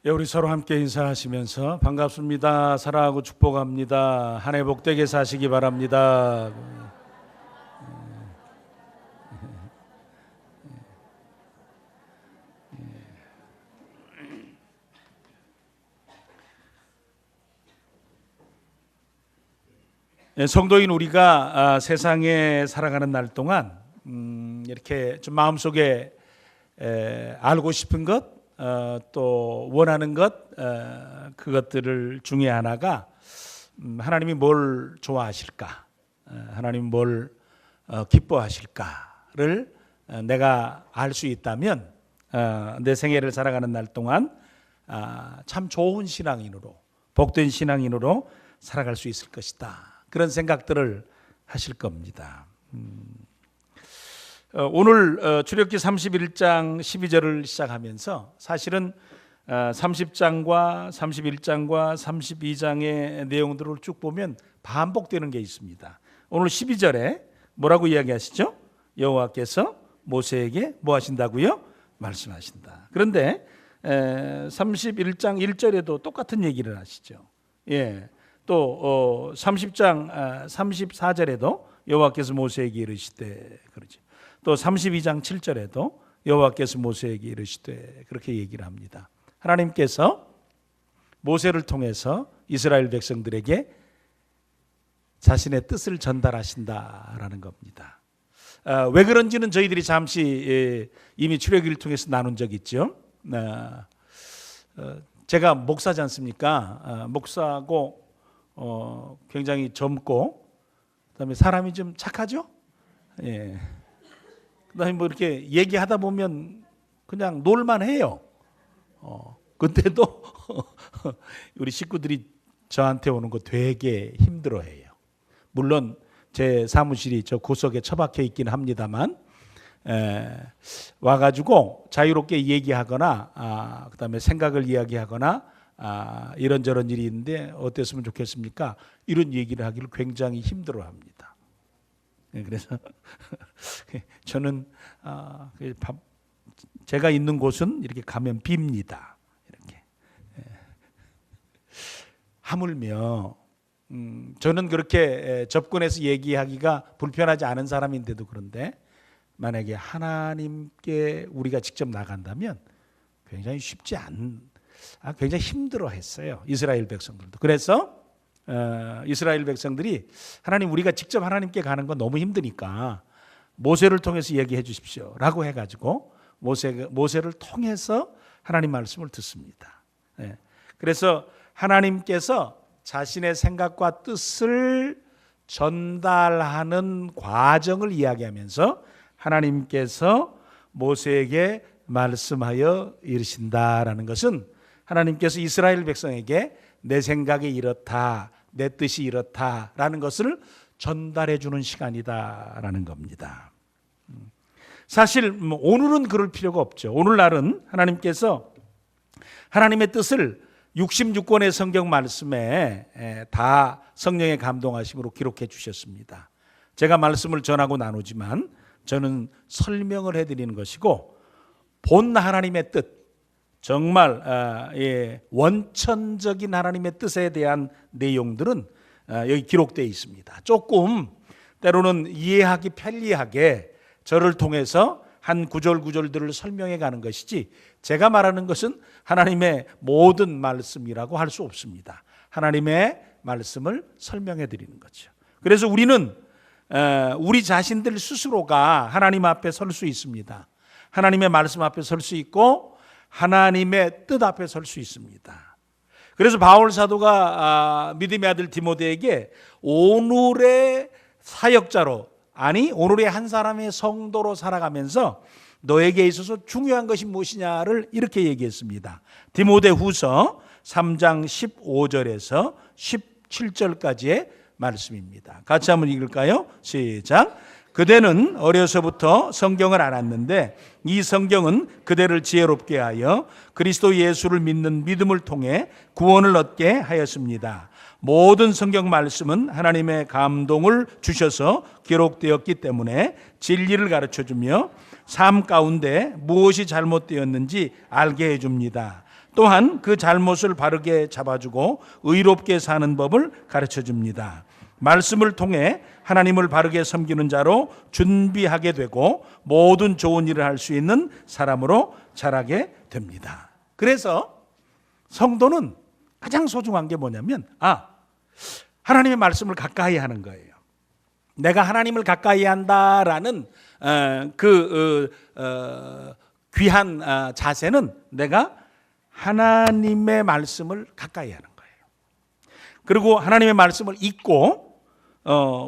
우리 서로 함께 인사하시면서 반갑습니다. 사랑하고 축복합니다. 한 해 복되게 사시기 바랍니다. 성도인 우리가 세상에 살아가는 날 동안 이렇게 좀 마음속에 알고 싶은 것, 또 원하는 것, 그것들을 중에 하나가 하나님이 뭘 좋아하실까, 하나님이 뭘 기뻐하실까를 내가 알 수 있다면 내 생애를 살아가는 날 동안 참 좋은 신앙인으로, 복된 신앙인으로 살아갈 수 있을 것이다. 그런 생각들을 하실 겁니다. 오늘 출애굽기 31장 12절을 시작하면서 사실은 30장과 31장과 32장의 내용들을 쭉 보면 반복되는 게 있습니다. 오늘 12절에 뭐라고 이야기하시죠? 여호와께서 모세에게 뭐 하신다고요? 말씀하신다. 그런데 31장 1절에도 똑같은 얘기를 하시죠. 또 30장 34절에도 여호와께서 모세에게 이르시되 그러죠. 또 32장 7절에도 여호와께서 모세에게 이르시되 그렇게 얘기를 합니다. 하나님께서 모세를 통해서 이스라엘 백성들에게 자신의 뜻을 전달하신다라는 겁니다. 왜 그런지는 저희들이 잠시 이미 출애굽기를 통해서 나눈 적이 있죠. 제가 목사지 않습니까? 목사고 굉장히 젊고 그다음에 사람이 좀 착하죠. 그다음에 뭐 이렇게 얘기하다 보면 그냥 놀만 해요. 근데도 우리 식구들이 저한테 오는 거 되게 힘들어해요. 물론 제 사무실이 저 구석에 처박혀 있긴 합니다만 와가지고 자유롭게 얘기하거나 그다음에 생각을 이야기하거나 이런저런 일이 있는데 어땠으면 좋겠습니까? 이런 얘기를 하기를 굉장히 힘들어합니다. 그래서 저는 제가 있는 곳은 이렇게 가면 빕니다. 이렇게 하물며 저는 그렇게 접근해서 얘기하기가 불편하지 않은 사람인데도 그런데 만약에 하나님께 우리가 직접 나간다면 굉장히 쉽지 않은, 굉장히 힘들어했어요. 이스라엘 백성들도. 그래서 이스라엘 백성들이 하나님 우리가 직접 하나님께 가는 건 너무 힘드니까 모세를 통해서 얘기해 주십시오 라고 해가지고 모세를 통해서 하나님 말씀을 듣습니다. 그래서 하나님께서 자신의 생각과 뜻을 전달하는 과정을 이야기하면서 하나님께서 모세에게 말씀하여 이르신다라는 것은 하나님께서 이스라엘 백성에게 내 생각이 이렇다, 내 뜻이 이렇다라는 것을 전달해 주는 시간이다라는 겁니다. 사실 오늘은 그럴 필요가 없죠. 오늘날은 하나님께서 하나님의 뜻을 66권의 성경 말씀에 다 성령의 감동하심으로 기록해 주셨습니다. 제가 말씀을 전하고 나누지만 저는 설명을 해드리는 것이고 본 하나님의 뜻, 정말 원천적인 하나님의 뜻에 대한 내용들은 여기 기록되어 있습니다. 조금 때로는 이해하기 편리하게 저를 통해서 한 구절구절들을 설명해 가는 것이지 제가 말하는 것은 하나님의 모든 말씀이라고 할 수 없습니다. 하나님의 말씀을 설명해 드리는 거죠. 그래서 우리는 우리 자신들 스스로가 하나님 앞에 설 수 있습니다. 하나님의 말씀 앞에 설 수 있고 하나님의 뜻 앞에 설 수 있습니다. 그래서 바울 사도가 믿음의 아들 디모데에게 오늘의 사역자로, 아니 오늘의 한 사람의 성도로 살아가면서 너에게 있어서 중요한 것이 무엇이냐를 이렇게 얘기했습니다. 디모데 후서 3장 15절에서 17절까지의 말씀입니다. 같이 한번 읽을까요? 시작. 그대는 어려서부터 성경을 알았는데 이 성경은 그대를 지혜롭게 하여 그리스도 예수를 믿는 믿음을 통해 구원을 얻게 하였습니다. 모든 성경 말씀은 하나님의 감동을 주셔서 기록되었기 때문에 진리를 가르쳐주며 삶 가운데 무엇이 잘못되었는지 알게 해줍니다. 또한 그 잘못을 바르게 잡아주고 의롭게 사는 법을 가르쳐 줍니다. 말씀을 통해 하나님을 바르게 섬기는 자로 준비하게 되고 모든 좋은 일을 할 수 있는 사람으로 자라게 됩니다. 그래서 성도는 가장 소중한 게 뭐냐면 하나님의 말씀을 가까이 하는 거예요. 내가 하나님을 가까이 한다라는 귀한 자세는 내가 하나님의 말씀을 가까이 하는 거예요. 그리고 하나님의 말씀을 읽고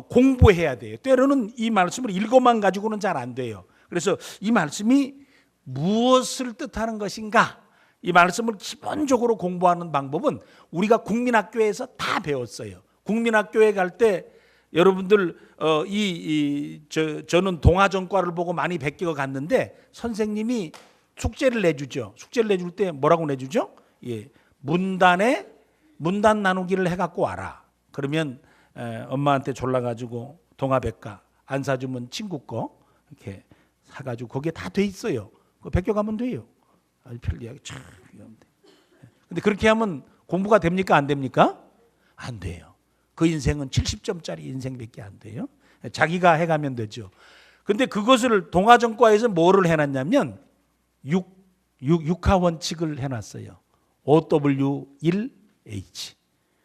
공부해야 돼요. 때로는 이 말씀을 읽어만 가지고는 잘 안 돼요. 그래서 이 말씀이 무엇을 뜻하는 것인가? 이 말씀을 기본적으로 공부하는 방법은 우리가 국민학교에서 다 배웠어요. 국민학교에 갈 때 여러분들 저는 동아전과를 보고 많이 베껴 갔는데 선생님이 숙제를 내주죠. 숙제를 내줄 때 뭐라고 내주죠? 문단 나누기를 해갖고 와라. 그러면 엄마한테 졸라가지고 동아백과 안 사주면 친구 거 이렇게 사가지고 거기에 다 돼 있어요. 그거 베껴가면 돼요. 아주 편리하게 참. 근데 그렇게 하면 공부가 됩니까? 안 됩니까? 안 돼요. 그 인생은 70점짜리 인생밖에 안 돼요. 자기가 해가면 되죠. 근데 그것을 동아전과에서 뭐를 해놨냐면 육하 원칙을 해놨어요. OW1H.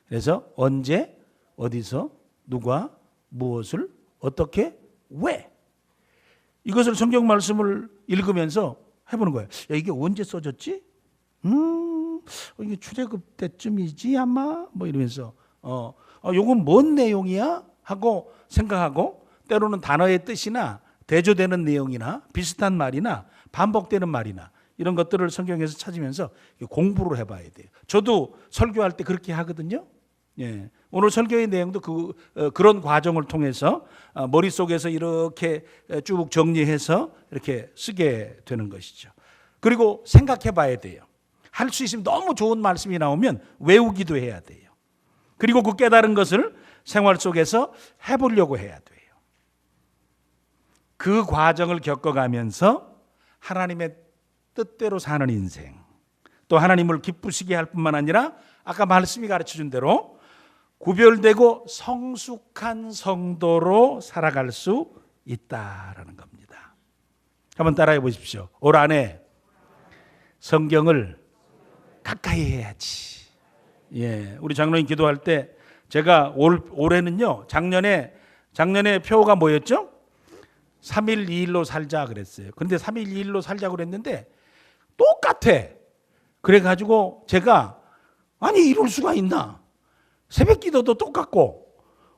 그래서 언제, 어디서, 누가, 무엇을, 어떻게, 왜. 이것을 성경 말씀을 읽으면서 해보는 거예요. 야, 이게 언제 써졌지? 이게 출애굽 때쯤이지 아마 뭐 이러면서 요건 뭔 내용이야? 하고 생각하고 때로는 단어의 뜻이나 대조되는 내용이나 비슷한 말이나 반복되는 말이나 이런 것들을 성경에서 찾으면서 공부를 해봐야 돼요. 저도 설교할 때 그렇게 하거든요. 예. 오늘 설교의 내용도 그런 과정을 통해서 머릿속에서 이렇게 쭉 정리해서 이렇게 쓰게 되는 것이죠. 그리고 생각해 봐야 돼요. 할 수 있으면 너무 좋은 말씀이 나오면 외우기도 해야 돼요. 그리고 그 깨달은 것을 생활 속에서 해보려고 해야 돼요. 그 과정을 겪어가면서 하나님의 뜻대로 사는 인생, 또 하나님을 기쁘시게 할 뿐만 아니라 아까 말씀이 가르쳐준 대로 구별되고 성숙한 성도로 살아갈 수 있다라는 겁니다. 한번 따라해 보십시오. 올 한해 성경을 가까이 해야지. 예, 우리 장로님 기도할 때 제가 올해는요, 작년에 표가 뭐였죠? 3일 2일로 살자 그랬어요. 그런데 3일 2일로 살자 그랬는데 똑같아. 그래가지고 제가 아니 이럴 수가 있나? 새벽 기도도 똑같고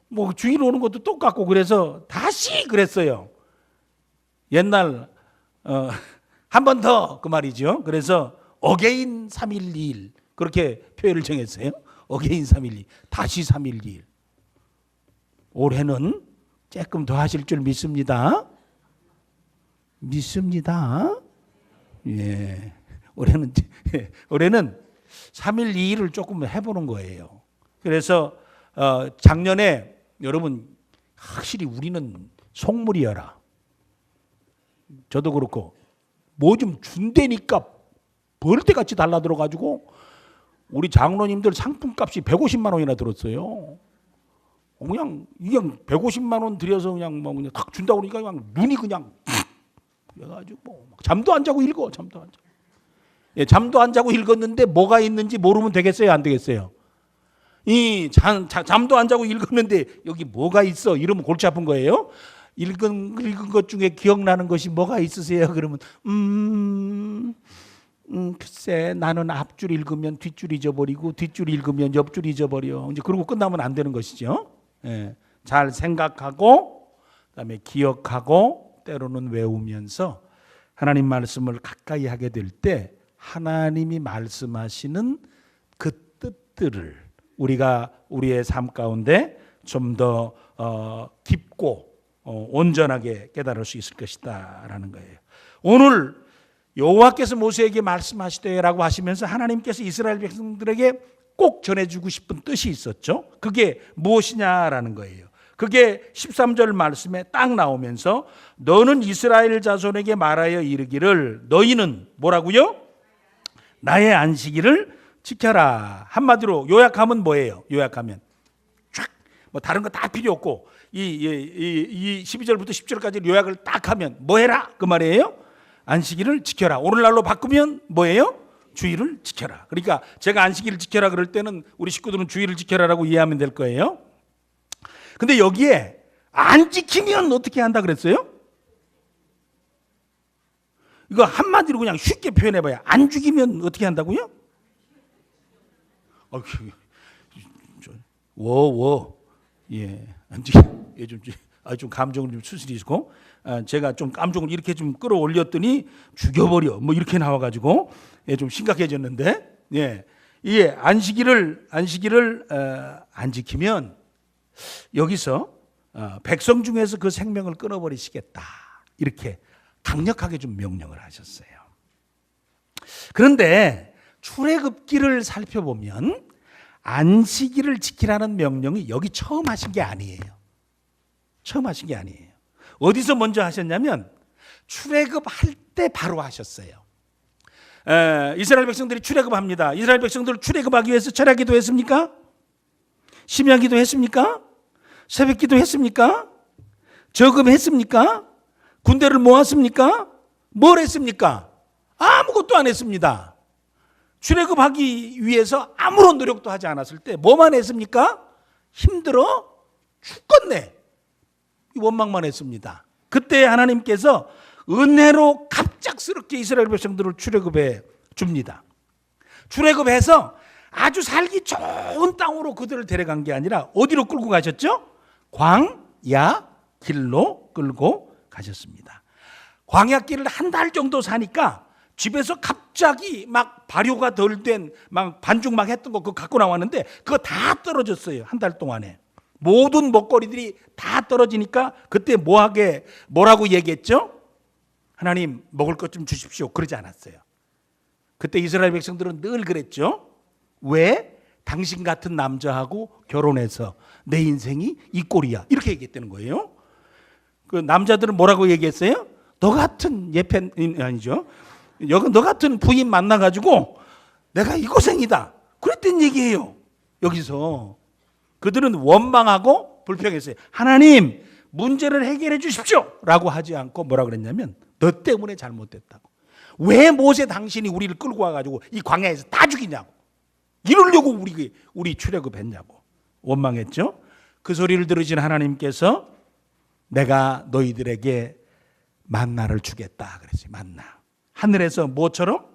뭐 주일 오는 것도 똑같고 그래서 다시 그랬어요. 옛날 한 번 더 그 말이죠. 그래서 어게인 3일 2일 그렇게 표현을 정했어요. 어게인 3일 2일 다시 3일 2일. 올해는 조금 더 하실 줄 믿습니다. 믿습니다. 예. 올해는 3일 2일을 조금 해보는 거예요. 그래서 작년에 여러분 확실히 우리는 속물이여라. 저도 그렇고 뭐 좀 준다니까 벌떼같이 달라들어가지고 우리 장로님들 상품값이 150만 원이나 들었어요. 그냥 150만 원 들여서 그냥 탁 준다고 그러니까 그냥 눈이 그냥 그래가지고 뭐 잠도 안 자고 읽어. 잠도 안 자고. 예, 잠도 안 자고 읽었는데 뭐가 있는지 모르면 되겠어요? 안 되겠어요? 잠도 안 자고 읽었는데 여기 뭐가 있어? 이러면 골치 아픈 거예요. 읽은 것 중에 기억나는 것이 뭐가 있으세요? 그러면 글쎄 나는 앞줄 읽으면 뒷줄 잊어버리고 뒷줄 읽으면 옆줄 잊어버려. 이제 그러고 끝나면 안 되는 것이죠. 예, 잘 생각하고 그다음에 기억하고 때로는 외우면서 하나님 말씀을 가까이 하게 될 때 하나님이 말씀하시는 그 뜻들을 우리가 우리의 삶 가운데 좀 더 깊고 온전하게 깨달을 수 있을 것이다라는 거예요. 오늘 여호와께서 모세에게 말씀하시되라고 하시면서 하나님께서 이스라엘 백성들에게 꼭 전해주고 싶은 뜻이 있었죠. 그게 무엇이냐라는 거예요. 그게 13절 말씀에 딱 나오면서 너는 이스라엘 자손에게 말하여 이르기를 너희는 뭐라고요? 나의 안식일을 지켜라. 한마디로 요약하면 뭐예요? 요약하면 쫙 뭐 다른 거 다 필요 없고 이 12절부터 10절까지 요약을 딱 하면 뭐 해라? 그 말이에요. 안식일을 지켜라. 오늘날로 바꾸면 뭐예요? 주일을 지켜라. 그러니까 제가 안식일을 지켜라 그럴 때는 우리 식구들은 주일을 지켜라라고 이해하면 될 거예요. 근데 여기에 안 지키면 어떻게 한다 그랬어요? 이거 한마디로 그냥 쉽게 표현해봐야 안 죽이면 어떻게 한다고요? 안 죽이. 좀 감정을 좀 수술이시고 제가 좀 감정을 이렇게 좀 끌어올렸더니 죽여버려 뭐 이렇게 나와가지고 좀 심각해졌는데 안식일을 안 지키면 여기서 백성 중에서 그 생명을 끊어버리시겠다 이렇게 강력하게 좀 명령을 하셨어요. 그런데 출애굽기를 살펴보면 안식일을 지키라는 명령이 여기 처음 하신 게 아니에요. 처음 하신 게 아니에요. 어디서 먼저 하셨냐면 출애굽할 때 바로 하셨어요. 이스라엘 백성들이 출애굽합니다. 이스라엘 백성들 출애굽하기 위해서 철야기도 했습니까? 심야기도 했습니까? 새벽기도 했습니까? 저금했습니까? 군대를 모았습니까? 뭘 했습니까? 아무것도 안 했습니다. 출애굽하기 위해서 아무런 노력도 하지 않았을 때 뭐만 했습니까? 힘들어 죽겠네. 원망만 했습니다. 그때 하나님께서 은혜로 갑작스럽게 이스라엘 백성들을 출애굽해 줍니다. 출애굽해서 아주 살기 좋은 땅으로 그들을 데려간 게 아니라 어디로 끌고 가셨죠? 광야 길로 끌고 가셨습니다. 광야 길을 한 달 정도 사니까 집에서 갑자기 막 발효가 덜 된 막 반죽 막 했던 거 그거 갖고 나왔는데 그거 다 떨어졌어요. 한 달 동안에. 모든 먹거리들이 다 떨어지니까 그때 뭐라고 얘기했죠? 하나님 먹을 것 좀 주십시오. 그러지 않았어요. 그때 이스라엘 백성들은 늘 그랬죠. 왜? 당신 같은 남자하고 결혼해서 내 인생이 이 꼴이야. 이렇게 얘기했다는 거예요. 그 남자들은 뭐라고 얘기했어요? 너 같은 아니죠. 너 같은 부인 만나가지고 내가 이 고생이다. 그랬던 얘기예요. 여기서. 그들은 원망하고 불평했어요. 하나님 문제를 해결해 주십시오 라고 하지 않고 뭐라 그랬냐면 너 때문에 잘못됐다고. 왜 모세 당신이 우리를 끌고 와가지고 이 광야에서 다 죽이냐고. 이러려고 우리 출애굽했냐고 원망했죠. 그 소리를 들으신 하나님께서 내가 너희들에게 만나를 주겠다 그랬어요. 만나. 하늘에서 뭐처럼?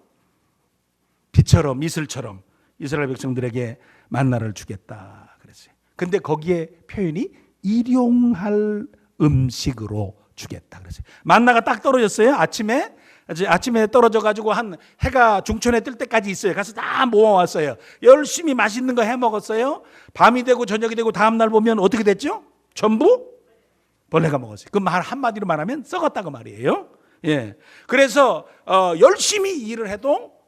빛처럼 이슬처럼 이스라엘 백성들에게 만나를 주겠다 그랬어요. 근데 거기에 표현이 일용할 음식으로 주겠다 그랬어요. 만나가 딱 떨어졌어요. 아침에 떨어져 가지고 한 해가 중천에 뜰 때까지 있어요. 가서 다 모아왔어요. 열심히 맛있는 거 해 먹었어요. 밤이 되고 저녁이 되고 다음 날 보면 어떻게 됐죠? 전부 벌레가 먹었어요. 그 말 한마디로 말하면 썩었다고 말이에요. 그래서 열심히 일을 해도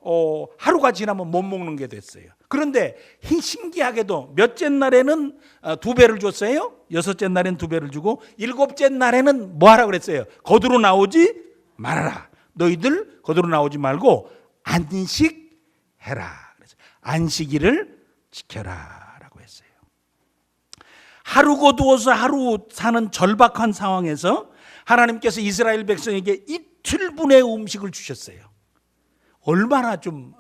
하루가 지나면 못 먹는 게 됐어요. 그런데 신기하게도 몇째 날에는 2배를 줬어요. 6째 날에는 2배를 주고 7째 날에는 뭐 하라 그랬어요? 거두로 나오지 말아라. 너희들 거두로 나오지 말고 안식해라. 안식일을 지켜라 라고 했어요. 하루 거두어서 하루 사는 절박한 상황에서 하나님께서 이스라엘 백성에게 이틀분의 음식을 주셨어요. 얼마나 좀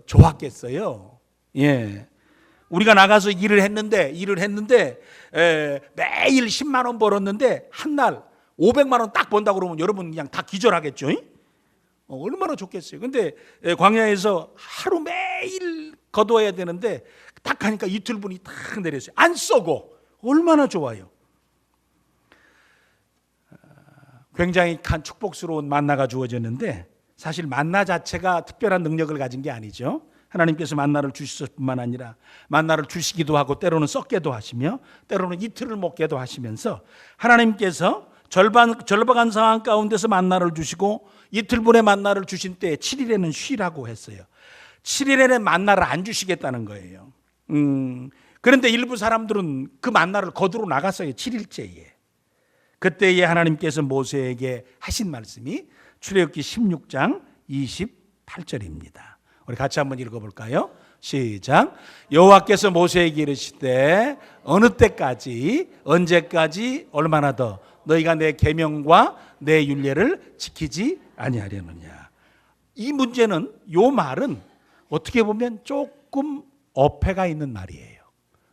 좋았겠어요. 우리가 나가서 일을 했는데 매일 10만 원 벌었는데 한 날 500만 원 딱 번다 그러면 여러분 그냥 다 기절하겠죠. 얼마나 좋겠어요. 근데 광야에서 하루 매일 거둬야 되는데 딱 하니까 이틀분이 딱 내렸어요. 안 썩어. 얼마나 좋아요. 굉장히 큰 축복스러운 만나가 주어졌는데 사실 만나 자체가 특별한 능력을 가진 게 아니죠. 하나님께서 만나를 주셨을 뿐만 아니라 만나를 주시기도 하고 때로는 썩게도 하시며 때로는 이틀을 먹게도 하시면서 하나님께서 절박한 상황 가운데서 만나를 주시고 이틀분의 만나를 주신 때 7일에는 쉬라고 했어요. 7일에는 만나를 안 주시겠다는 거예요. 그런데 일부 사람들은 그 만나를 거두러 나갔어요. 7일째에. 그때에 하나님께서 모세에게 하신 말씀이 출애굽기 16장 28 8절입니다. 우리 같이 한번 읽어볼까요? 시작. 여호와께서 모세에게 이르시되 어느 때까지 언제까지 얼마나 더 너희가 내 계명과 내 율례를 지키지 아니하려느냐. 이 문제는, 요 말은 어떻게 보면 조금 어폐가 있는 말이에요.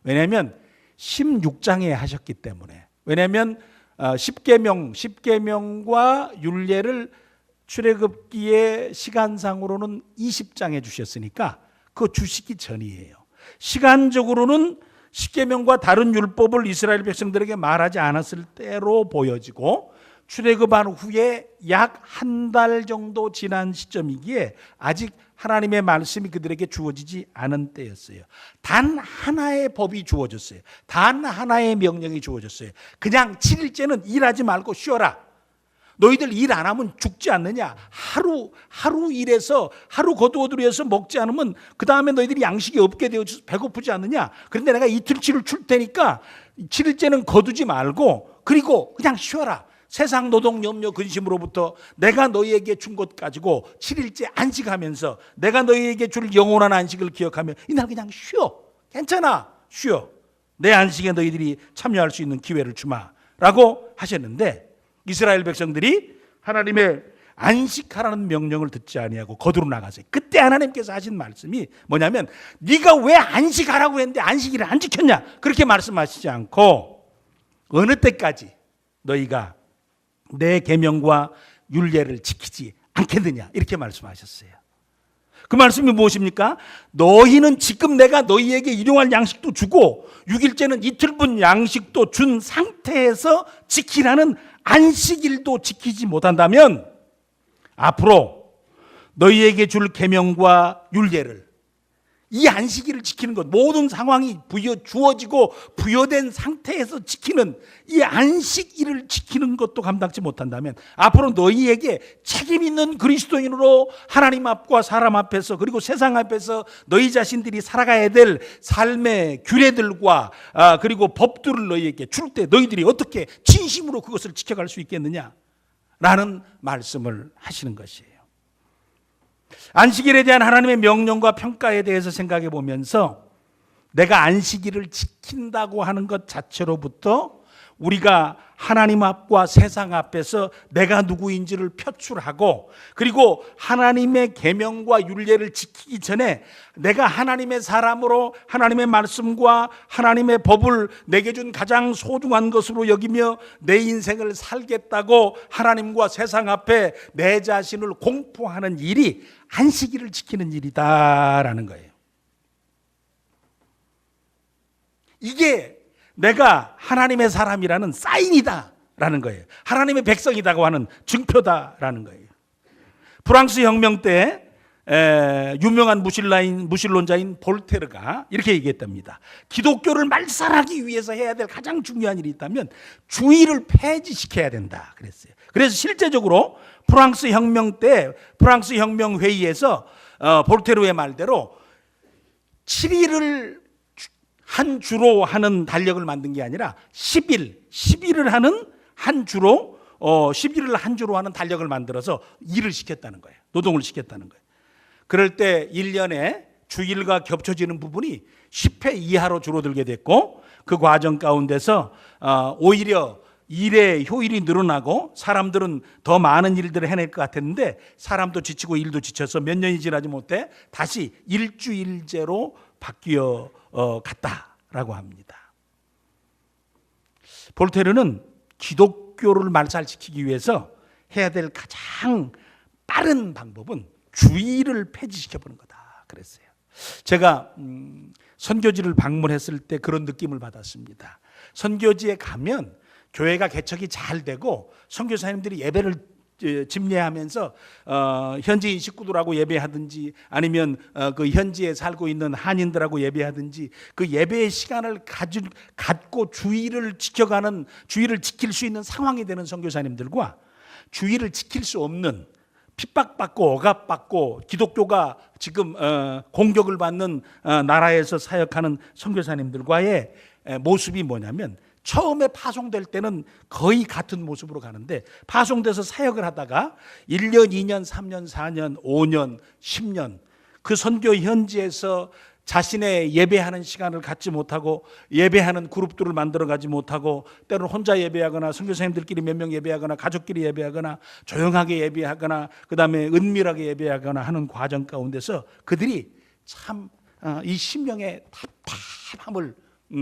왜냐하면 16장에 하셨기 때문에. 왜냐하면 10계명과 율례를 출애굽기의 시간상으로는 20장에 주셨으니까 그거 주시기 전이에요. 시간적으로는 10계명과 다른 율법을 이스라엘 백성들에게 말하지 않았을 때로 보여지고, 출애굽한 후에 약 한 달 정도 지난 시점이기에 아직 하나님의 말씀이 그들에게 주어지지 않은 때였어요. 단 하나의 법이 주어졌어요. 단 하나의 명령이 주어졌어요. 그냥 7일째는 일하지 말고 쉬어라. 너희들 일 안 하면 죽지 않느냐. 하루 일해서, 하루 거두어들여서 먹지 않으면 그 다음에 너희들이 양식이 없게 되어서 배고프지 않느냐. 그런데 내가 이틀치를 줄 테니까 7일째는 거두지 말고 그리고 그냥 쉬어라. 세상 노동 염려 근심으로부터 내가 너희에게 준 것 가지고 7일째 안식하면서 내가 너희에게 줄 영원한 안식을 기억하며 이날 그냥 쉬어. 괜찮아. 쉬어. 내 안식에 너희들이 참여할 수 있는 기회를 주마 라고 하셨는데, 이스라엘 백성들이 하나님의 안식하라는 명령을 듣지 아니하고 거두러 나가세요. 그때 하나님께서 하신 말씀이 뭐냐면, 네가 왜 안식하라고 했는데 안식일을 안 지켰냐, 그렇게 말씀하시지 않고 어느 때까지 너희가 내 계명과 율례를 지키지 않겠느냐, 이렇게 말씀하셨어요. 그 말씀이 무엇입니까? 너희는 지금 내가 너희에게 일용할 양식도 주고 6일째는 이틀분 양식도 준 상태에서 지키라는 안식일도 지키지 못한다면 앞으로 너희에게 줄 계명과 율례를, 이 안식일을 지키는 것, 모든 상황이 주어지고 부여된 상태에서 지키는 이 안식일을 지키는 것도 감당치 못한다면 앞으로 너희에게 책임 있는 그리스도인으로 하나님 앞과 사람 앞에서 그리고 세상 앞에서 너희 자신들이 살아가야 될 삶의 규례들과 그리고 법들을 너희에게 줄 때 너희들이 어떻게 진심으로 그것을 지켜갈 수 있겠느냐라는 말씀을 하시는 것이에요. 안식일에 대한 하나님의 명령과 평가에 대해서 생각해 보면서 내가 안식일을 지킨다고 하는 것 자체로부터 우리가 하나님 앞과 세상 앞에서 내가 누구인지를 표출하고, 그리고 하나님의 계명과 율례를 지키기 전에 내가 하나님의 사람으로 하나님의 말씀과 하나님의 법을 내게 준 가장 소중한 것으로 여기며 내 인생을 살겠다고 하나님과 세상 앞에 내 자신을 공포하는 일이 안식일을 지키는 일이다라는 거예요. 이게 내가 하나님의 사람이라는 사인이다라는 거예요. 하나님의 백성이라고 하는 증표다라는 거예요. 프랑스 혁명 때 유명한 무신론자인 볼테르가 이렇게 얘기했답니다. 기독교를 말살하기 위해서 해야 될 가장 중요한 일이 있다면 주의를 폐지시켜야 된다 그랬어요. 그래서 실제적으로 프랑스 혁명 때 프랑스 혁명 회의에서 볼테르의 말대로 7일을 한 주로 하는 달력을 만든 게 아니라 10일을 하는 한 주로 10일을 한 주로 하는 달력을 만들어서 일을 시켰다는 거예요. 노동을 시켰다는 거예요. 그럴 때 1년에 주일과 겹쳐지는 부분이 10회 이하로 줄어들게 됐고, 그 과정 가운데서 오히려 일의 효율이 늘어나고 사람들은 더 많은 일들을 해낼 것 같았는데 사람도 지치고 일도 지쳐서 몇 년이 지나지 못해 다시 일주일제로 바뀌어 갔다라고 합니다. 볼테르는 기독교를 말살시키기 위해서 해야 될 가장 빠른 방법은 주의를 폐지시켜보는 거다 그랬어요. 제가 선교지를 방문했을 때 그런 느낌을 받았습니다. 선교지에 가면 교회가 개척이 잘 되고 선교사님들이 예배를 집례하면서 현지인 식구들하고 예배하든지 아니면 그 현지에 살고 있는 한인들하고 예배하든지 그 예배의 시간을 갖고 주의를 지킬 수 있는 상황이 되는 선교사님들과 주의를 지킬 수 없는, 핍박받고 억압받고 기독교가 지금 공격을 받는 나라에서 사역하는 선교사님들과의 모습이 뭐냐면, 처음에 파송될 때는 거의 같은 모습으로 가는데 파송돼서 사역을 하다가 1년, 2년, 3년, 4년, 5년, 10년 그 선교 현지에서 자신의 예배하는 시간을 갖지 못하고 예배하는 그룹들을 만들어 가지 못하고 때로는 혼자 예배하거나 선교사님들끼리 몇 명 예배하거나 가족끼리 예배하거나 조용하게 예배하거나 그다음에 은밀하게 예배하거나 하는 과정 가운데서 그들이 참 이 심령의 답답함을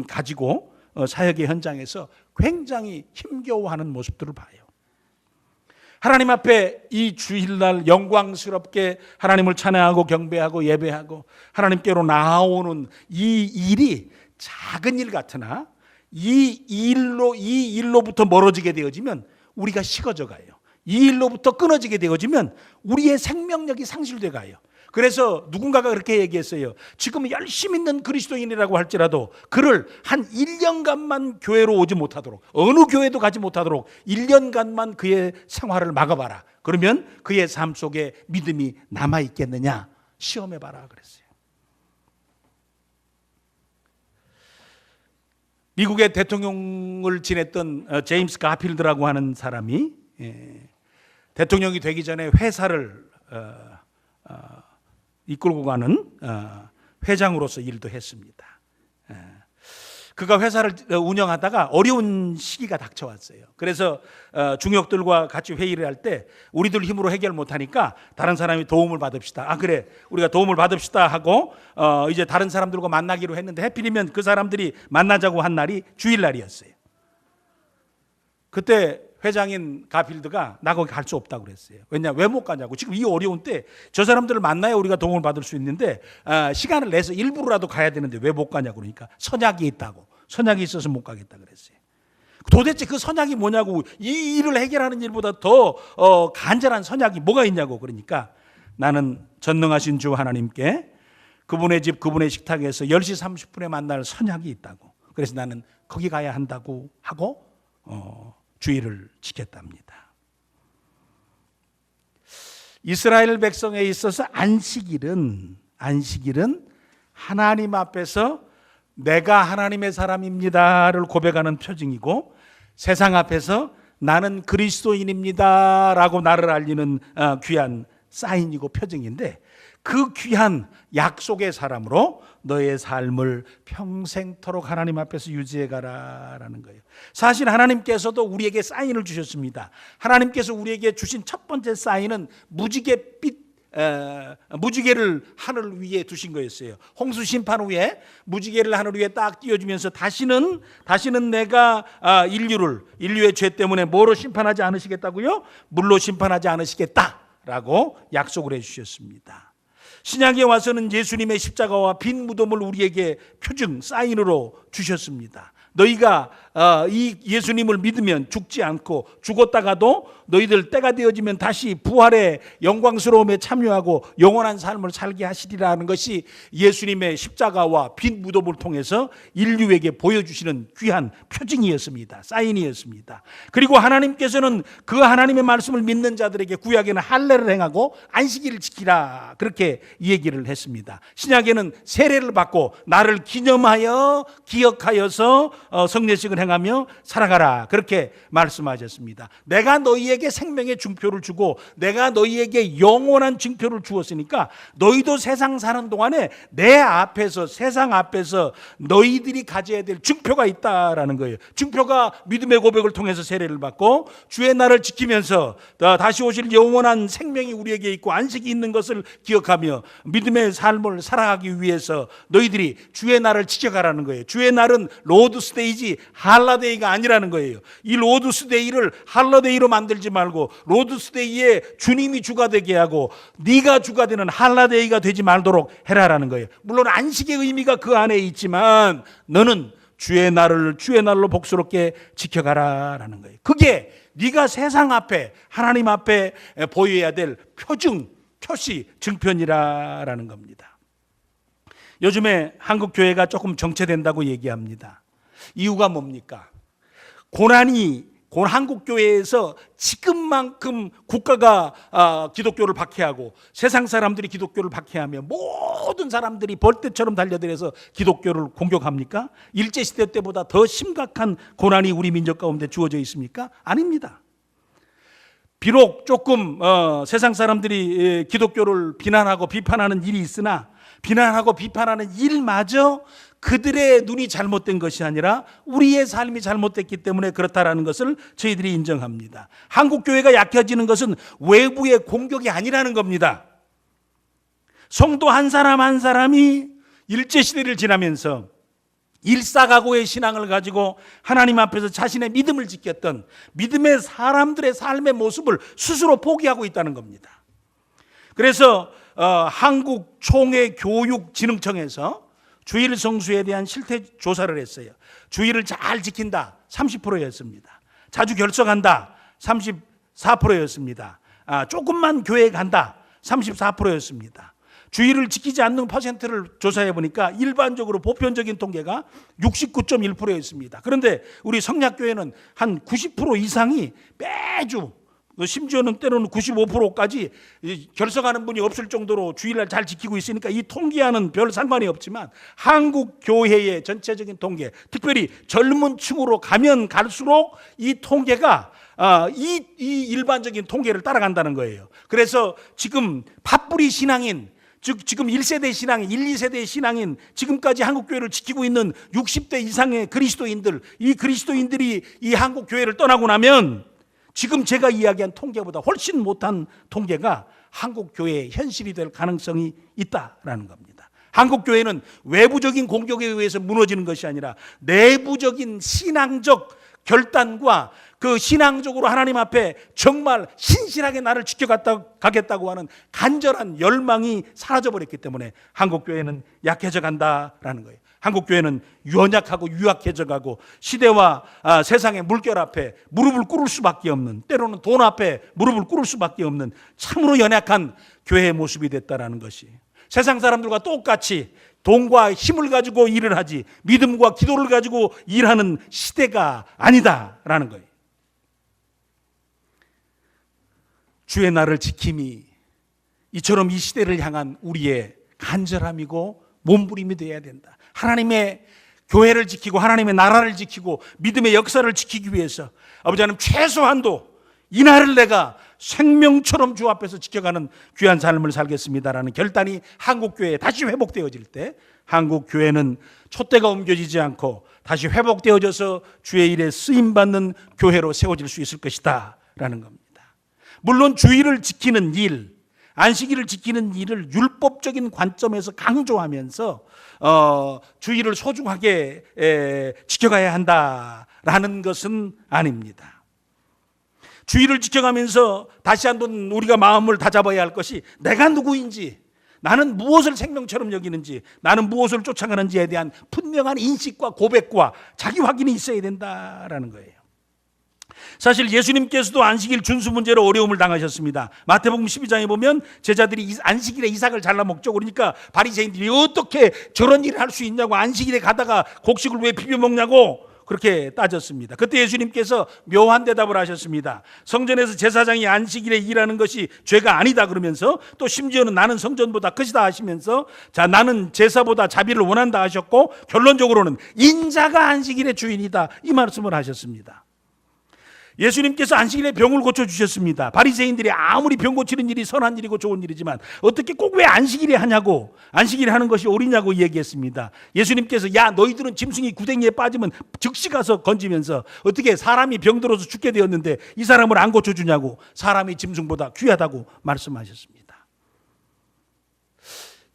가지고 사역의 현장에서 굉장히 힘겨워하는 모습들을 봐요. 하나님 앞에 이 주일날 영광스럽게 하나님을 찬양하고 경배하고 예배하고 하나님께로 나아오는 이 일이 작은 일 같으나 이 일로부터 멀어지게 되어지면 우리가 식어져 가요. 이 일로부터 끊어지게 되어지면 우리의 생명력이 상실돼 가요. 그래서 누군가가 그렇게 얘기했어요. 지금 열심히 있는 그리스도인이라고 할지라도 그를 한 1년간만 교회로 오지 못하도록, 어느 교회도 가지 못하도록 1년간만 그의 생활을 막아봐라. 그러면 그의 삶 속에 믿음이 남아있겠느냐 시험해봐라 그랬어요. 미국의 대통령을 지냈던 제임스 가필드라고 하는 사람이 대통령이 되기 전에 회사를 이끌고 가는 회장으로서 일도 했습니다. 그가 회사를 운영하다가 어려운 시기가 닥쳐왔어요. 그래서 중역들과 같이 회의를 할 때 우리들 힘으로 해결 못하니까 다른 사람이 도움을 받읍시다. 아 그래 우리가 도움을 받읍시다 하고 이제 다른 사람들과 만나기로 했는데 하필이면 그 사람들이 만나자고 한 날이 주일날이었어요. 그때 회장인 가필드가 나 거기 갈 수 없다고 그랬어요. 왜냐? 왜 못 가냐고. 지금 이 어려운 때 저 사람들을 만나야 우리가 도움을 받을 수 있는데 시간을 내서 일부러라도 가야 되는데 왜 못 가냐고. 그러니까 선약이 있다고. 선약이 있어서 못 가겠다 그랬어요. 도대체 그 선약이 뭐냐고. 이 일을 해결하는 일보다 더 간절한 선약이 뭐가 있냐고. 그러니까 나는 전능하신 주 하나님께 그분의 집 그분의 식탁에서 10시 30분에 만날 선약이 있다고. 그래서 나는 거기 가야 한다고 하고 주의를 지켰답니다. 이스라엘 백성에 있어서 안식일은 하나님 앞에서 내가 하나님의 사람입니다를 고백하는 표징이고 세상 앞에서 나는 그리스도인입니다라고 나를 알리는 귀한 사인이고 표징인데 그 귀한 약속의 사람으로 너의 삶을 평생토록 하나님 앞에서 유지해가라라는 거예요. 사실 하나님께서도 우리에게 사인을 주셨습니다. 하나님께서 우리에게 주신 첫 번째 사인은 무지개를 하늘 위에 두신 거였어요. 홍수 심판 후에 무지개를 하늘 위에 딱 띄워주면서 다시는 내가 인류의 죄 때문에 뭐로 심판하지 않으시겠다고요? 물로 심판하지 않으시겠다라고 약속을 해주셨습니다. 신약에 와서는 예수님의 십자가와 빈 무덤을 우리에게 표징, 사인으로 주셨습니다. 너희가 이 예수님을 믿으면 죽지 않고 죽었다가도 너희들 때가 되어지면 다시 부활의 영광스러움에 참여하고 영원한 삶을 살게 하시리라는 것이 예수님의 십자가와 빈 무덤을 통해서 인류에게 보여주시는 귀한 표징이었습니다. 사인이었습니다. 그리고 하나님께서는 그 하나님의 말씀을 믿는 자들에게 구약에는 할례를 행하고 안식일을 지키라 그렇게 얘기를 했습니다. 신약에는 세례를 받고 나를 기억하여서 성례식을 행하며 살아가라 그렇게 말씀하셨습니다. 내가 너희에게 생명의 증표를 주고 내가 너희에게 영원한 증표를 주었으니까 너희도 세상 사는 동안에 내 앞에서 세상 앞에서 너희들이 가져야 될 증표가 있다라는 거예요. 증표가 믿음의 고백을 통해서 세례를 받고 주의 날을 지키면서 다시 오실 영원한 생명이 우리에게 있고 안식이 있는 것을 기억하며 믿음의 삶을 살아가기 위해서 너희들이 주의 날을 지켜가라는 거예요. 주의 날은 로드스데이지 할라데이가 아니라는 거예요. 이 로드스데이를 할라데이로 만들지 말고 로드스데이에 주님이 주가 되게 하고 네가 주가 되는 할라데이가 되지 말도록 해라라는 거예요. 물론 안식의 의미가 그 안에 있지만 너는 주의 날을 주의 날로 복스럽게 지켜가라라는 거예요. 그게 네가 세상 앞에 하나님 앞에 보여야 될 표징, 표시, 증표니라라는 겁니다. 요즘에 한국 교회가 조금 정체된다고 얘기합니다. 이유가 뭡니까? 한국 교회에서 지금만큼 국가가 기독교를 박해하고 세상 사람들이 기독교를 박해하며 모든 사람들이 벌떼처럼 달려들어서 기독교를 공격합니까? 일제시대 때보다 더 심각한 고난이 우리 민족 가운데 주어져 있습니까? 아닙니다. 비록 조금 세상 사람들이 기독교를 비난하고 비판하는 일이 있으나 비난하고 비판하는 일마저 그들의 눈이 잘못된 것이 아니라 우리의 삶이 잘못됐기 때문에 그렇다라는 것을 저희들이 인정합니다. 한국교회가 약해지는 것은 외부의 공격이 아니라는 겁니다. 성도 한 사람 한 사람이 일제시대를 지나면서 일사각오의 신앙을 가지고 하나님 앞에서 자신의 믿음을 지켰던 믿음의 사람들의 삶의 모습을 스스로 포기하고 있다는 겁니다. 그래서 한국총회교육진흥청에서 주일 성수에 대한 실태 조사를 했어요. 주일을 잘 지킨다 30%였습니다. 자주 결석한다 34%였습니다. 조금만 교회에 간다 34%였습니다. 주일을 지키지 않는 퍼센트를 조사해 보니까 일반적으로 보편적인 통계가 69.1%였습니다. 그런데 우리 성약교회는 한 90% 이상이 매주, 심지어는 때로는 95%까지 결석하는 분이 없을 정도로 주일날 잘 지키고 있으니까 이 통계와는 별 상관이 없지만 한국 교회의 전체적인 통계, 특별히 젊은 층으로 가면 갈수록 이 통계가 이 일반적인 통계를 따라간다는 거예요. 그래서 지금 팥뿌리 신앙인, 즉 지금 1세대 신앙인, 1, 2세대 신앙인, 지금까지 한국교회를 지키고 있는 60대 이상의 그리스도인들, 이 그리스도인들이 이 한국교회를 떠나고 나면 지금 제가 이야기한 통계보다 훨씬 못한 통계가 한국교회의 현실이 될 가능성이 있다라는 겁니다. 한국교회는 외부적인 공격에 의해서 무너지는 것이 아니라 내부적인 신앙적 결단과 그 신앙적으로 하나님 앞에 정말 신실하게 나를 지켜가겠다고 하는 간절한 열망이 사라져버렸기 때문에 한국교회는 약해져 간다라는 거예요. 한국교회는 연약하고 유약해져 가고 시대와 세상의 물결 앞에 무릎을 꿇을 수밖에 없는, 때로는 돈 앞에 무릎을 꿇을 수밖에 없는 참으로 연약한 교회의 모습이 됐다라는 것이, 세상 사람들과 똑같이 돈과 힘을 가지고 일을 하지 믿음과 기도를 가지고 일하는 시대가 아니다라는 거예요. 주의 날을 지킴이 이처럼 이 시대를 향한 우리의 간절함이고 몸부림이 되어야 된다. 하나님의 교회를 지키고 하나님의 나라를 지키고 믿음의 역사를 지키기 위해서 아버지 하나님 최소한도 이 날을 내가 생명처럼 주 앞에서 지켜가는 귀한 삶을 살겠습니다라는 결단이 한국교회에 다시 회복되어질 때 한국교회는 촛대가 옮겨지지 않고 다시 회복되어져서 주의 일에 쓰임받는 교회로 세워질 수 있을 것이다 라는 겁니다. 물론 주일을 지키는 일, 안식일을 지키는 일을 율법적인 관점에서 강조하면서 주일을 소중하게 지켜가야 한다라는 것은 아닙니다. 주일을 지켜가면서 다시 한번 우리가 마음을 다잡아야 할 것이 내가 누구인지, 나는 무엇을 생명처럼 여기는지, 나는 무엇을 쫓아가는지에 대한 분명한 인식과 고백과 자기 확인이 있어야 된다라는 거예요. 사실 예수님께서도 안식일 준수 문제로 어려움을 당하셨습니다. 마태복음 12장에 보면 제자들이 안식일에 이삭을 잘라 먹죠. 그러니까 바리새인들이 어떻게 저런 일을 할 수 있냐고, 안식일에 가다가 곡식을 왜 비벼 먹냐고 그렇게 따졌습니다. 그때 예수님께서 묘한 대답을 하셨습니다. 성전에서 제사장이 안식일에 일하는 것이 죄가 아니다 그러면서 또 심지어는 나는 성전보다 크시다 하시면서 자, 나는 제사보다 자비를 원한다 하셨고 결론적으로는 인자가 안식일의 주인이다 이 말씀을 하셨습니다. 예수님께서 안식일에 병을 고쳐주셨습니다. 바리새인들이 아무리 병 고치는 일이 선한 일이고 좋은 일이지만 어떻게 꼭 왜 안식일에 하냐고, 안식일에 하는 것이 옳으냐고 얘기했습니다. 예수님께서 야 너희들은 짐승이 구덩이에 빠지면 즉시 가서 건지면서 어떻게 사람이 병들어서 죽게 되었는데 이 사람을 안 고쳐주냐고, 사람이 짐승보다 귀하다고 말씀하셨습니다.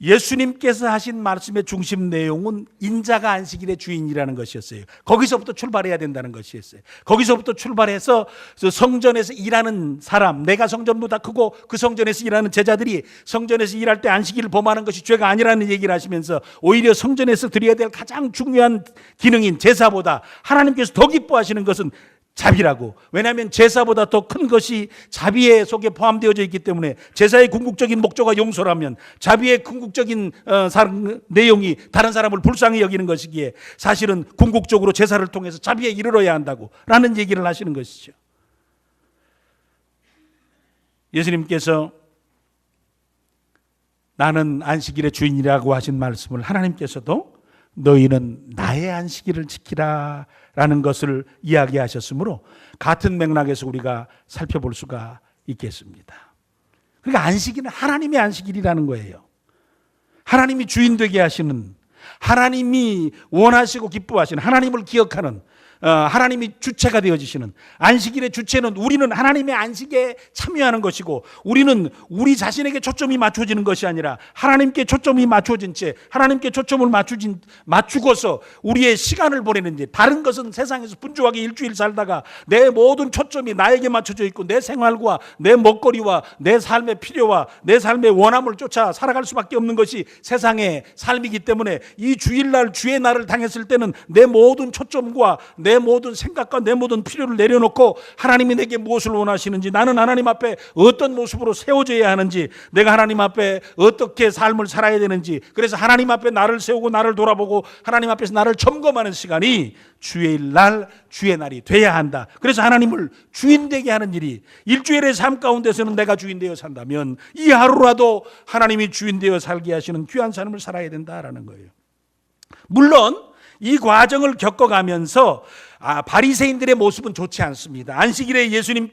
예수님께서 하신 말씀의 중심 내용은 인자가 안식일의 주인이라는 것이었어요. 거기서부터 출발해야 된다는 것이었어요. 거기서부터 출발해서 성전에서 일하는 사람, 내가 성전보다 크고 그 성전에서 일하는 제자들이 성전에서 일할 때 안식일을 범하는 것이 죄가 아니라는 얘기를 하시면서 오히려 성전에서 드려야 될 가장 중요한 기능인 제사보다 하나님께서 더 기뻐하시는 것은 자비라고. 왜냐하면 제사보다 더 큰 것이 자비의 속에 포함되어져 있기 때문에, 제사의 궁극적인 목적과 용서라면 자비의 궁극적인 내용이 다른 사람을 불쌍히 여기는 것이기에 사실은 궁극적으로 제사를 통해서 자비에 이르러야 한다고 라는 얘기를 하시는 것이죠. 예수님께서 나는 안식일의 주인이라고 하신 말씀을 하나님께서도 너희는 나의 안식일을 지키라 라는 것을 이야기하셨으므로 같은 맥락에서 우리가 살펴볼 수가 있겠습니다. 그러니까 안식일은 하나님의 안식일이라는 거예요. 하나님이 주인 되게 하시는, 하나님이 원하시고 기뻐하시는, 하나님을 기억하는, 하나님이 주체가 되어지시는 안식일의 주체는 우리는 하나님의 안식에 참여하는 것이고, 우리는 우리 자신에게 초점이 맞춰지는 것이 아니라 하나님께 초점이 맞춰진 채 하나님께 초점을 맞추고서 우리의 시간을 보내는 일. 다른 것은 세상에서 분주하게 일주일 살다가 내 모든 초점이 나에게 맞춰져 있고 내 생활과 내 먹거리와 내 삶의 필요와 내 삶의 원함을 쫓아 살아갈 수밖에 없는 것이 세상의 삶이기 때문에 이 주일날 주의 날을 당했을 때는 내 모든 초점과 내 모든 생각과 내 모든 필요를 내려놓고 하나님이 내게 무엇을 원하시는지, 나는 하나님 앞에 어떤 모습으로 세워져야 하는지, 내가 하나님 앞에 어떻게 삶을 살아야 되는지, 그래서 하나님 앞에 나를 세우고 나를 돌아보고 하나님 앞에서 나를 점검하는 시간이 주일날 주의 날이 돼야 한다. 그래서 하나님을 주인 되게 하는 일이, 일주일의 삶 가운데서는 내가 주인 되어 산다면 이 하루라도 하나님이 주인 되어 살게 하시는 귀한 삶을 살아야 된다라는 거예요. 물론 이 과정을 겪어가면서 바리새인들의 모습은 좋지 않습니다. 안식일에 예수님의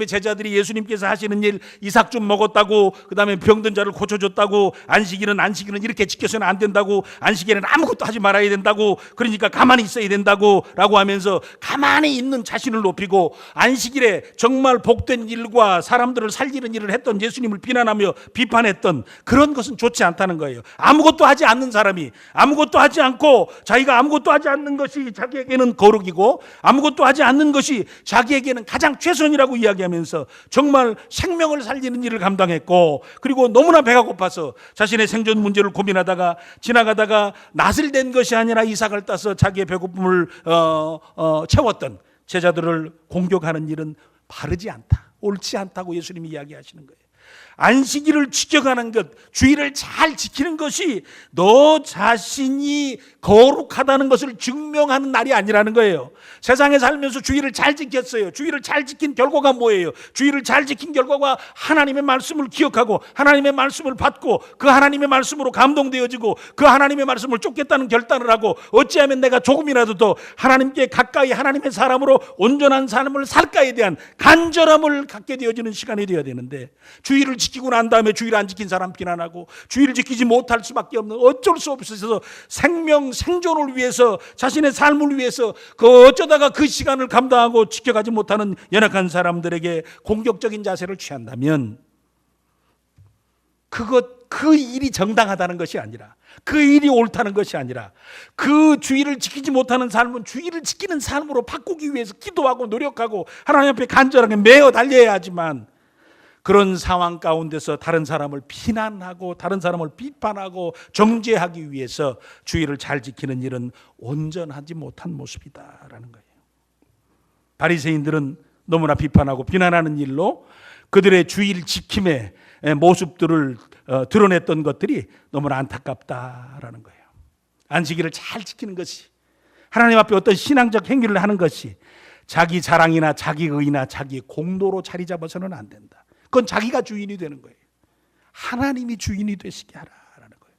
제자들이 예수님께서 하시는 일, 이삭 좀 먹었다고, 그 다음에 병든 자를 고쳐줬다고, 안식일은 이렇게 지켜서는 안 된다고, 안식일에는 아무것도 하지 말아야 된다고, 그러니까 가만히 있어야 된다고 라고 하면서 가만히 있는 자신을 높이고, 안식일에 정말 복된 일과 사람들을 살리는 일을 했던 예수님을 비난하며 비판했던 그런 것은 좋지 않다는 거예요. 아무것도 하지 않는 사람이, 아무것도 하지 않고 자기가 아무것도 하지 않는 것이 자기에게는 거룩이고 아무것도 하지 않는 것이 자기에게는 가장 최선이라고 이야기하면서 정말 생명을 살리는 일을 감당했고, 그리고 너무나 배가 고파서 자신의 생존 문제를 고민하다가 지나가다가 낫을 댄 것이 아니라 이삭을 따서 자기의 배고픔을 채웠던 제자들을 공격하는 일은 바르지 않다, 옳지 않다고 예수님이 이야기하시는 거예요. 안식일을 지켜가는 것, 주일을 잘 지키는 것이 너 자신이 거룩하다는 것을 증명하는 날이 아니라는 거예요. 세상에 살면서 주일을 잘 지켰어요. 주일을 잘 지킨 결과가 뭐예요? 주일을 잘 지킨 결과가 하나님의 말씀을 기억하고 하나님의 말씀을 받고 그 하나님의 말씀으로 감동되어지고 그 하나님의 말씀을 쫓겠다는 결단을 하고, 어찌하면 내가 조금이라도 더 하나님께 가까이 하나님의 사람으로 온전한 삶을 살까에 대한 간절함을 갖게 되어지는 시간이 되어야 되는데, 주일을 지키고 난 다음에 주일 안 지킨 사람 비난하고 주일을 지키지 못할 수밖에 없는, 어쩔 수 없어서 생존을 위해서, 자신의 삶을 위해서 어쩌다가 그 시간을 감당하고 지켜가지 못하는 연약한 사람들에게 공격적인 자세를 취한다면 그 일이 정당하다는 것이 아니라, 그 일이 옳다는 것이 아니라, 그 주일을 지키지 못하는 삶은 주일을 지키는 삶으로 바꾸기 위해서 기도하고 노력하고 하나님 앞에 간절하게 매어 달려야 하지만, 그런 상황 가운데서 다른 사람을 비난하고 다른 사람을 비판하고 정죄하기 위해서 주일을 잘 지키는 일은 온전하지 못한 모습이다라는 거예요. 바리새인들은 너무나 비판하고 비난하는 일로 그들의 주일 지킴의 모습들을 드러냈던 것들이 너무나 안타깝다라는 거예요. 안식일을 잘 지키는 것이, 하나님 앞에 어떤 신앙적 행위를 하는 것이 자기 자랑이나 자기 의나 자기 공로로 자리 잡아서는 안 된다. 그건 자기가 주인이 되는 거예요. 하나님이 주인이 되시게 하라라는 거예요.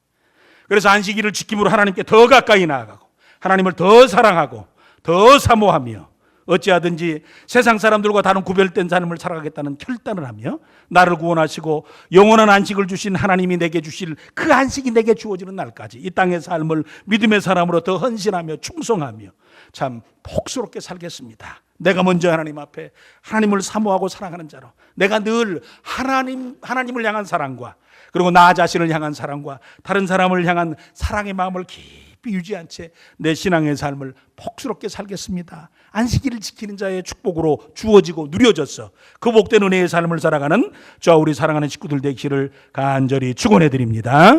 그래서 안식일을 지킴으로 하나님께 더 가까이 나아가고 하나님을 더 사랑하고 더 사모하며 어찌하든지 세상 사람들과 다른 구별된 삶을 살아가겠다는 결단을 하며, 나를 구원하시고 영원한 안식을 주신 하나님이 내게 주실 그 안식이 내게 주어지는 날까지 이 땅의 삶을 믿음의 사람으로 더 헌신하며 충성하며 참 복스럽게 살겠습니다. 내가 먼저 하나님 앞에 하나님을 사모하고 사랑하는 자로, 내가 늘 하나님을 향한 사랑과 그리고 나 자신을 향한 사랑과 다른 사람을 향한 사랑의 마음을 깊이 유지한 채 내 신앙의 삶을 복스럽게 살겠습니다. 안식일을 지키는 자의 축복으로 주어지고 누려져서 그 복된 은혜의 삶을 살아가는 저와 우리 사랑하는 식구들 되기를 간절히 축원해 드립니다.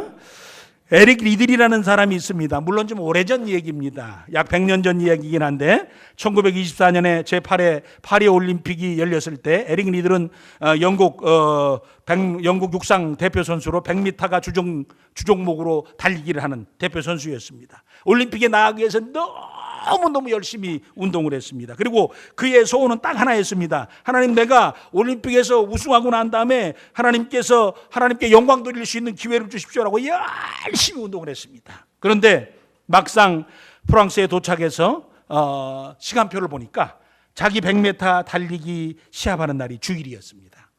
에릭 리들이라는 사람이 있습니다. 물론 좀 오래전 얘기입니다. 약 100년 전 이야기이긴 한데 1924년에 제8회 파리 올림픽이 열렸을 때 에릭 리들은 영국 육상 대표 선수로 100m가 주종목으로 달리기를 하는 대표 선수였습니다. 올림픽에 나가기 위해서 너무너무 열심히 운동을 했습니다. 그리고 그의 소원은 딱 하나였습니다. 하나님, 내가 올림픽에서 우승하고 난 다음에 하나님께 영광 돌릴 수 있는 기회를 주십시오라고 열심히 운동을 했습니다. 그런데 막상 프랑스에 도착해서 시간표를 보니까 자기 100m 달리기 시합하는 날이 주일이었습니다.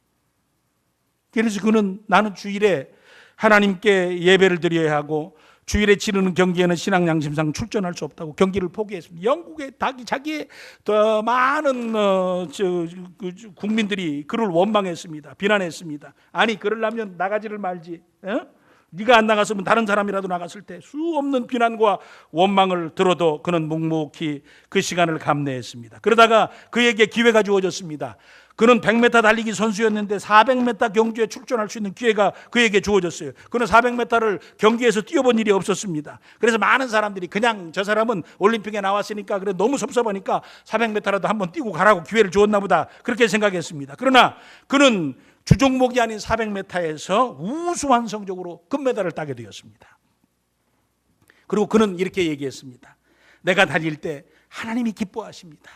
그래서 그는 나는 주일에 하나님께 예배를 드려야 하고 주일에 치르는 경기에는 신앙 양심상 출전할 수 없다고 경기를 포기했습니다. 영국의 자기의 더 많은 국민들이 그를 원망했습니다. 비난했습니다. 아니, 그러려면 나가지를 말지. 네가 안 나갔으면 다른 사람이라도 나갔을 때 수 없는 비난과 원망을 들어도 그는 묵묵히 그 시간을 감내했습니다. 그러다가 그에게 기회가 주어졌습니다. 그는 100m 달리기 선수였는데 400m 경주에 출전할 수 있는 기회가 그에게 주어졌어요. 그는 400m를 경기에서 뛰어본 일이 없었습니다. 그래서 많은 사람들이 그냥 저 사람은 올림픽에 나왔으니까 그래 너무 섭섭하니까 400m라도 한번 뛰고 가라고 기회를 주었나 보다, 그렇게 생각했습니다. 그러나 그는 주종목이 아닌 400m에서 우수한 성적으로 금메달을 따게 되었습니다. 그리고 그는 이렇게 얘기했습니다. 내가 달릴 때 하나님이 기뻐하십니다.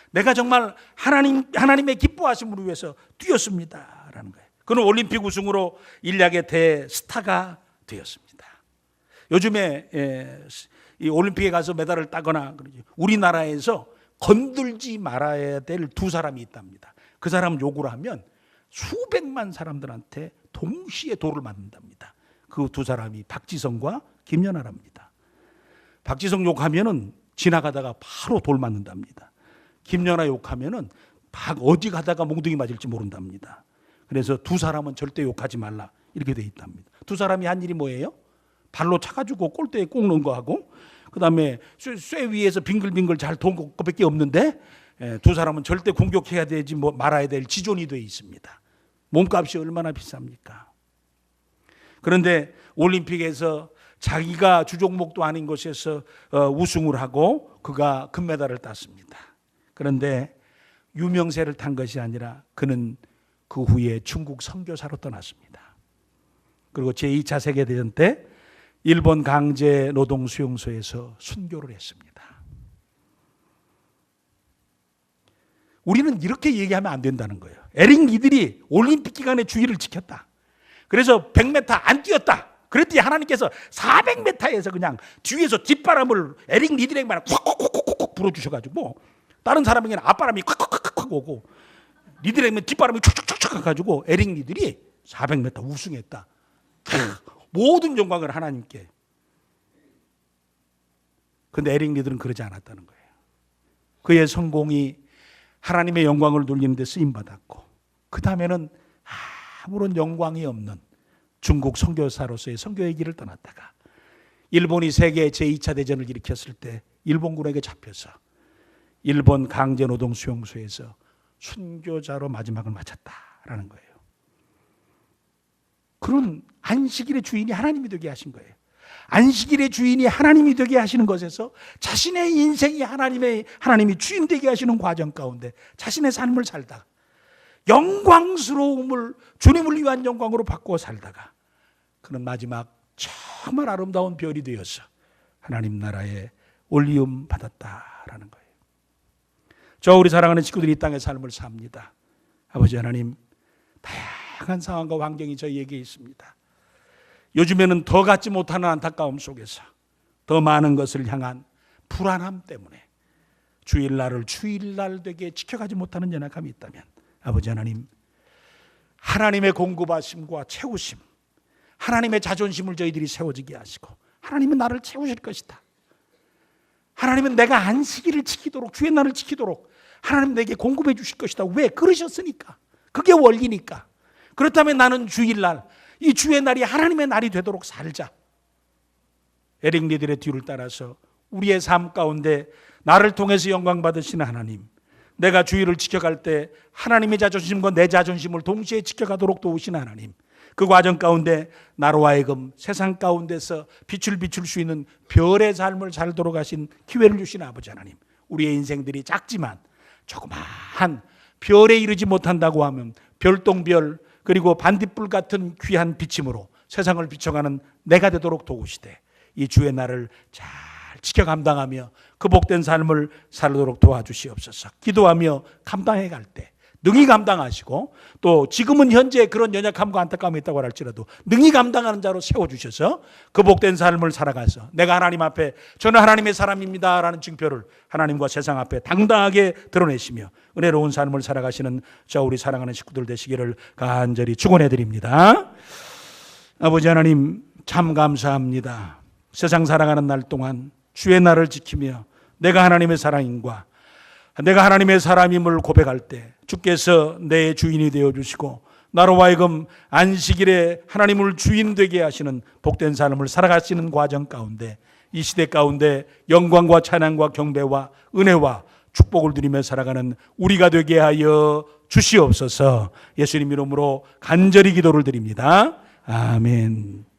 내가 정말 하나님의 기뻐하심을 위해서 뛰었습니다 라는 거예요. 그는 올림픽 우승으로 인략의 대스타가 되었습니다. 요즘에 이 올림픽에 가서 메달을 따거나 우리나라에서 건들지 말아야 될 두 사람이 있답니다. 그 사람 욕을 하면 수백만 사람들한테 동시에 돌을 맞는답니다. 그 두 사람이 박지성과 김연아랍니다. 박지성 욕하면은 지나가다가 바로 돌 맞는답니다. 김연아 욕하면은 어디 가다가 몽둥이 맞을지 모른답니다. 그래서 두 사람은 절대 욕하지 말라, 이렇게 돼 있답니다. 두 사람이 한 일이 뭐예요? 발로 차가지고 골대에 꼭 넣은 거 하고, 그 다음에 쇠 위에서 빙글빙글 잘 돈 것밖에 없는데, 두 사람은 절대 공격해야 되지 말아야 될 지존이 돼 있습니다. 몸값이 얼마나 비쌉니까? 그런데 올림픽에서 자기가 주종목도 아닌 곳에서 우승을 하고 그가 금메달을 땄습니다. 그런데 유명세를 탄 것이 아니라 그는 그 후에 중국 선교사로 떠났습니다. 그리고 제2차 세계대전 때 일본 강제 노동 수용소에서 순교를 했습니다. 우리는 이렇게 얘기하면 안 된다는 거예요. 에릭 리들이 올림픽 기간에 주의를 지켰다. 그래서 100m 안 뛰었다. 그랬더니 하나님께서 400m에서 그냥 뒤에서 뒷바람을 에릭 리들에게만 콱콱콱콱 불어주셔가지고 다른 사람에게는 앞바람이 콱콱콱콱 오고 리들에게는 뒷바람이 촥촥촥 해가지고 에릭 리들이 400m 우승했다. 모든 영광을 하나님께. 그런데 에릭 리들은 그러지 않았다는 거예요. 그의 성공이 하나님의 영광을 돌리는 데 쓰임받았고, 그 다음에는 아무런 영광이 없는 중국 선교사로서의 선교의 길을 떠났다가 일본이 세계 제2차 대전을 일으켰을 때 일본군에게 잡혀서 일본 강제노동 수용소에서 순교자로 마지막을 마쳤다라는 거예요. 그런 안식일의 주인이 하나님이 되게 하신 거예요. 안식일의 주인이 하나님이 되게 하시는 것에서 자신의 인생이 하나님이 주인 되게 하시는 과정 가운데 자신의 삶을 살다가 영광스러움을 주님을 위한 영광으로 바꾸어 살다가 그는 마지막 정말 아름다운 별이 되어서 하나님 나라에 올리움 받았다라는 거예요. 우리 사랑하는 친구들이 이 땅의 삶을 삽니다. 아버지 하나님, 다양한 상황과 환경이 저희에게 있습니다. 요즘에는 더 갖지 못하는 안타까움 속에서 더 많은 것을 향한 불안함 때문에 주일날을 주일날 되게 지켜가지 못하는 연약함이 있다면 아버지 하나님, 하나님의 공급하심과 채우심, 하나님의 자존심을 저희들이 세워지게 하시고 하나님은 나를 채우실 것이다. 하나님은 내가 안식일을 지키도록, 주의 날을 지키도록 하나님 내게 공급해 주실 것이다. 왜? 그러셨으니까. 그게 원리니까. 그렇다면 나는 주일날, 이 주의 날이 하나님의 날이 되도록 살자. 에릭 리들의 뒤를 따라서 우리의 삶 가운데 나를 통해서 영광 받으시는 하나님, 내가 주일을 지켜갈 때 하나님의 자존심과 내 자존심을 동시에 지켜가도록 도우시는 하나님, 그 과정 가운데 나로 하여금 세상 가운데서 빛을 비출 수 있는 별의 삶을 살도록 하신 기회를 주신 아버지 하나님, 우리의 인생들이 작지만 조그마한 별에 이르지 못한다고 하면 별똥별 그리고 반딧불 같은 귀한 비침으로 세상을 비춰가는 내가 되도록 도우시되 이 주의 날을 잘 지켜 감당하며 그 복된 삶을 살도록 도와주시옵소서. 기도하며 감당해 갈 때 능히 감당하시고 또 지금은 현재 그런 연약함과 안타까움이 있다고 할지라도 능히 감당하는 자로 세워주셔서 그 복된 삶을 살아가서 내가 하나님 앞에 저는 하나님의 사람입니다 라는 증표를 하나님과 세상 앞에 당당하게 드러내시며 은혜로운 삶을 살아가시는 저 우리 사랑하는 식구들 되시기를 간절히 축원해 드립니다. 아버지 하나님 참 감사합니다. 세상 살아가는 날 동안 주의 날을 지키며 내가 하나님의 사랑인과 내가 하나님의 사람임을 고백할 때 주께서 내 주인이 되어주시고 나로 하여금 안식일에 하나님을 주인 되게 하시는 복된 삶을 살아가시는 과정 가운데 이 시대 가운데 영광과 찬양과 경배와 은혜와 축복을 누리며 살아가는 우리가 되게 하여 주시옵소서. 예수님 이름으로 간절히 기도를 드립니다. 아멘.